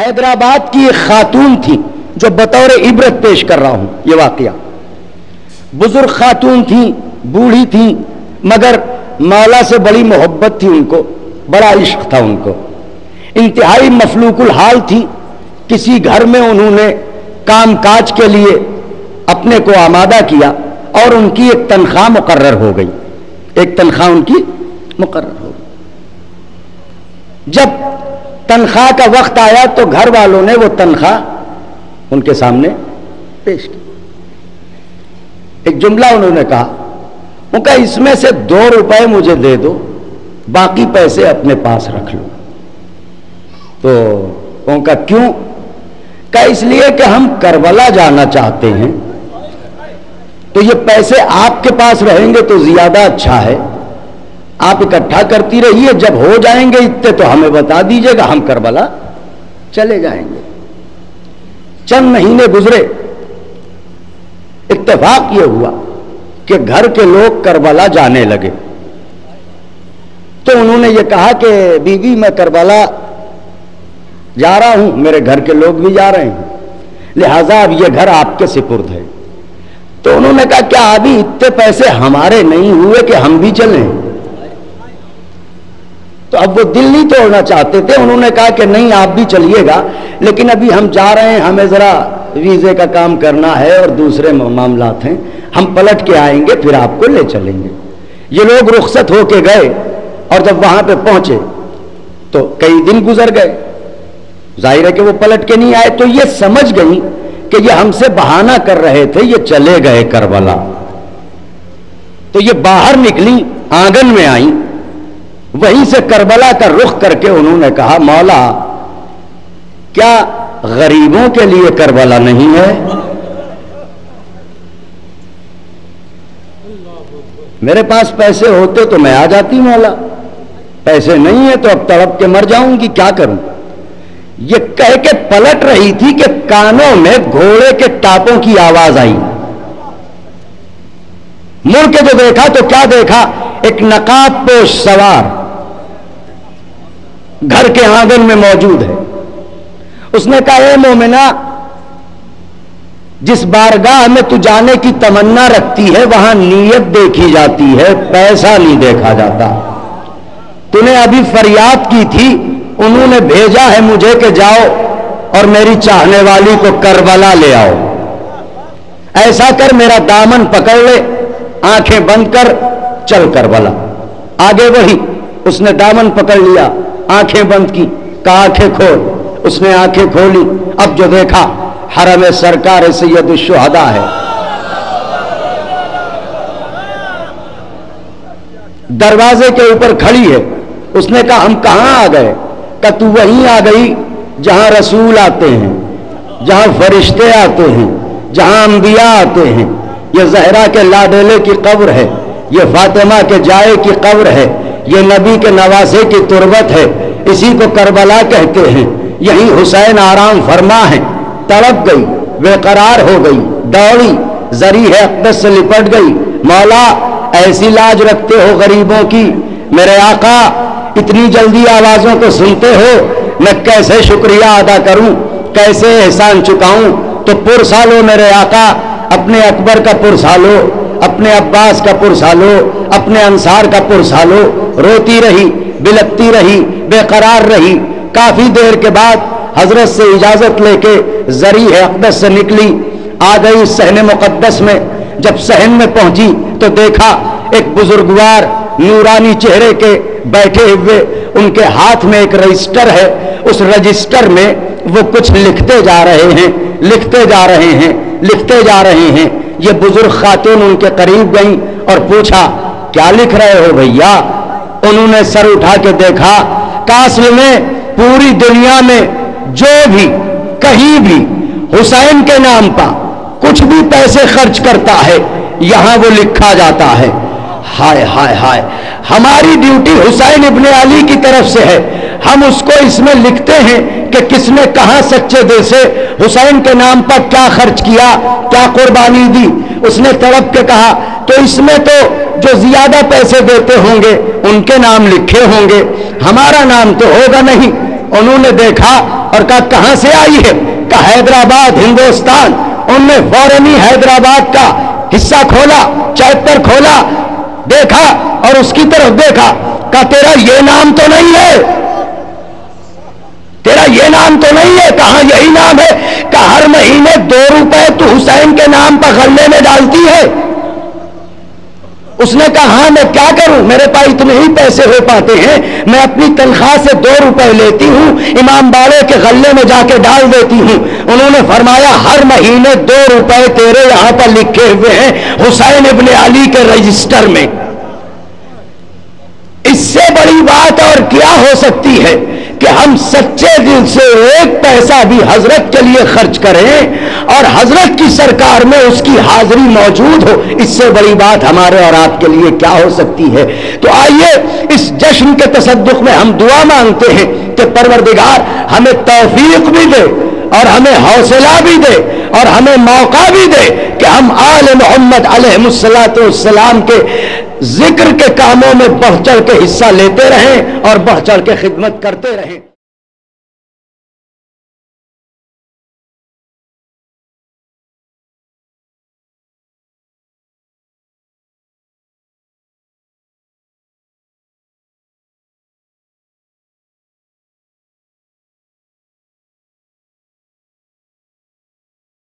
حیدرآباد کی ایک خاتون تھی جو بطور عبرت پیش کر رہا ہوں یہ واقعہ. بزرگ خاتون تھی, بوڑھی تھی, مگر مولا سے بڑی محبت تھی ان کو, بڑا عشق تھا ان کو, انتہائی مفلوق الحال تھی. کسی گھر میں انہوں نے کام کاج کے لیے اپنے کو آمادہ کیا اور ان کی ایک تنخواہ مقرر ہو گئی, ایک تنخواہ ان کی مقرر ہو گئی. جب تنخواہ کا وقت آیا تو گھر والوں نے وہ تنخواہ ان کے سامنے پیش کی. ایک جملہ انہوں نے کہا, ان کا اس میں سے 2 روپے مجھے دے دو, باقی پیسے اپنے پاس رکھ لو. تو ان کا کیوں؟ کہ اس لیے کہ ہم کربلا جانا چاہتے ہیں, تو یہ پیسے آپ کے پاس رہیں گے تو زیادہ اچھا ہے. آپ اکٹھا کرتی رہیے, جب ہو جائیں گے اتنے تو ہمیں بتا دیجئے گا, ہم کربلا چلے جائیں گے. چند مہینے گزرے, اتفاق یہ ہوا کہ گھر کے لوگ کربلا جانے لگے. تو انہوں نے یہ کہا کہ بیوی میں کربلا جا رہا ہوں, میرے گھر کے لوگ بھی جا رہے ہیں, لہذا اب یہ گھر آپ کے سپرد ہے. تو انہوں نے کہا کیا ابھی اتنے پیسے ہمارے نہیں ہوئے کہ ہم بھی چلیں؟ تو اب وہ دل نہیں توڑنا چاہتے تھے. انہوں نے کہا کہ نہیں آپ بھی چلیے گا, لیکن ابھی ہم جا رہے ہیں, ہمیں ذرا ویزے کا کام کرنا ہے اور دوسرے معاملات ہیں, ہم پلٹ کے آئیں گے پھر آپ کو لے چلیں گے. یہ لوگ رخصت ہو کے گئے اور جب وہاں پہ پہنچے تو کئی دن گزر گئے. ظاہر ہے کہ وہ پلٹ کے نہیں آئے, تو یہ سمجھ گئی کہ یہ ہم سے بہانہ کر رہے تھے, یہ چلے گئے کربلا. تو یہ باہر نکلی, آنگن میں آئیں, وہیں سے کربلا کا رخ کر کے انہوں نے کہا مولا کیا غریبوں کے لیے کربلا نہیں ہے؟ میرے پاس پیسے ہوتے تو میں آ جاتی مولا, پیسے نہیں ہے تو اب تڑپ کے مر جاؤں گی, کیا کروں؟ یہ کہہ کے پلٹ رہی تھی کہ کانوں میں گھوڑے کے ٹاپوں کی آواز آئی. مڑ کے جو دیکھا تو کیا دیکھا, ایک نقاب پوش سوار گھر کے آنگن میں موجود ہے. اس نے کہا اے مومنہ, جس بارگاہ میں تو جانے کی تمنا رکھتی ہے وہاں نیت دیکھی جاتی ہے, پیسہ نہیں دیکھا جاتا. تو نے ابھی فریاد کی تھی, انہوں نے بھیجا ہے مجھے کہ جاؤ اور میری چاہنے والی کو کربلا لے آؤ. ایسا کر میرا دامن پکڑ لے, آنکھیں بند کر, چل کربلا. آگے وہی, اس نے دامن پکڑ لیا, آنکھیں بند کی, کہا آنکھیں کھول. اس نے آنکھیں کھولی, اب جو دیکھا حرم سرکار سید الشہداء ہے. دروازے کے اوپر کھڑی ہے. اس نے کہا ہم کہاں آ گئے؟ کہ تو وہیں آ گئی جہاں رسول آتے ہیں, جہاں فرشتے آتے ہیں, جہاں انبیاء آتے ہیں. یہ زہرا کے لاڈلے کی قبر ہے, یہ فاطمہ کے جائے کی قبر ہے, یہ نبی کے نواسے کی تربت ہے, اسی کو کربلا کہتے ہیں. یہی حسین آرام فرما ہے. تڑپ گئی, بے قرار ہو گئی, دوڑی, ذریح اقدس سے لپٹ گئی. مولا ایسی لاج رکھتے ہو غریبوں کی, میرے آقا اتنی جلدی آوازوں کو سنتے ہو, میں کیسے شکریہ ادا کروں, کیسے احسان چکاؤں. تو پرسالو میرے آقا, اپنے اکبر کا پرسالو, اپنے عباس کا پرسالو, اپنے انصار کا پرسالو. روتی رہی, بلکتی رہی, بے قرار رہی. کافی دیر کے بعد حضرت سے اجازت لے کے ذریح اقدس سے نکلی, آ گئی صحن مقدس میں. جب صحن میں پہنچی تو دیکھا ایک بزرگوار نورانی چہرے کے بیٹھے ہوئے, ان کے ہاتھ میں ایک رجسٹر ہے. اس رجسٹر میں وہ کچھ لکھتے جا رہے ہیں, لکھتے جا رہے ہیں, لکھتے جا رہے ہیں. یہ بزرگ خاتون ان کے قریب گئیں اور پوچھا کیا لکھ رہے ہو بھیا؟ انہوں نے سر اٹھا کے دیکھا, کاصل میں پوری دنیا میں جو بھی کہیں بھی حسین کے نام پر کچھ بھی پیسے خرچ کرتا ہے یہاں وہ لکھا جاتا ہے. ہائے ہائے ہائے, ہماری ڈیوٹی حسین ابن علی کی طرف سے ہے, ہم اس کو اس میں لکھتے ہیں کہ کس نے کہاں سچے دل سے حسین کے نام پر کیا خرچ کیا, کیا قربانی دی. اس نے تڑپ کے کہا تو اس میں تو جو زیادہ پیسے دیتے ہوں گے ان کے نام لکھے ہوں گے, ہمارا نام تو ہوگا نہیں. انہوں نے دیکھا اور کہا کہاں سے آئی ہے؟ کہا حیدرآباد ہندوستان۔ ان نے فوراً ہی حیدرآباد کا حصہ کھولا، چیپٹر کھولا، دیکھا اور اس کی طرف دیکھا، کہا تیرا یہ نام تو نہیں ہے، تیرا یہ نام تو نہیں ہے؟ کہاں یہی نام ہے؟ کہ ہر مہینے 2 روپے تو حسین کے نام پر غلے میں ڈالتی ہے۔ اس نے کہا ہاں میں کیا کروں، میرے پاس اتنے ہی پیسے ہو پاتے ہیں، میں اپنی تنخواہ سے 2 روپے لیتی ہوں، امام باڑے کے غلے میں جا کے ڈال دیتی ہوں۔ انہوں نے فرمایا ہر مہینے 2 روپے تیرے یہاں پر لکھے ہوئے ہیں حسین ابن علی کے رجسٹر میں۔ اس سے بڑی بات اور کیا ہو سکتی ہے کہ ہم سچے دل سے 1 پیسہ بھی حضرت کے لیے خرچ کریں اور حضرت کی سرکار میں اس کی حاضری موجود ہو، اس سے بڑی بات ہمارے اور آپ کے لیے کیا ہو سکتی ہے؟ تو آئیے اس جشن کے تصدق میں ہم دعا مانگتے ہیں کہ پروردگار ہمیں توفیق بھی دے اور ہمیں حوصلہ بھی دے اور ہمیں موقع بھی دے کہ ہم آل محمد علیہ السلام کے ذکر کے کاموں میں بڑھ چڑھ کے حصہ لیتے رہیں اور بڑھ چڑھ کے خدمت کرتے رہیں۔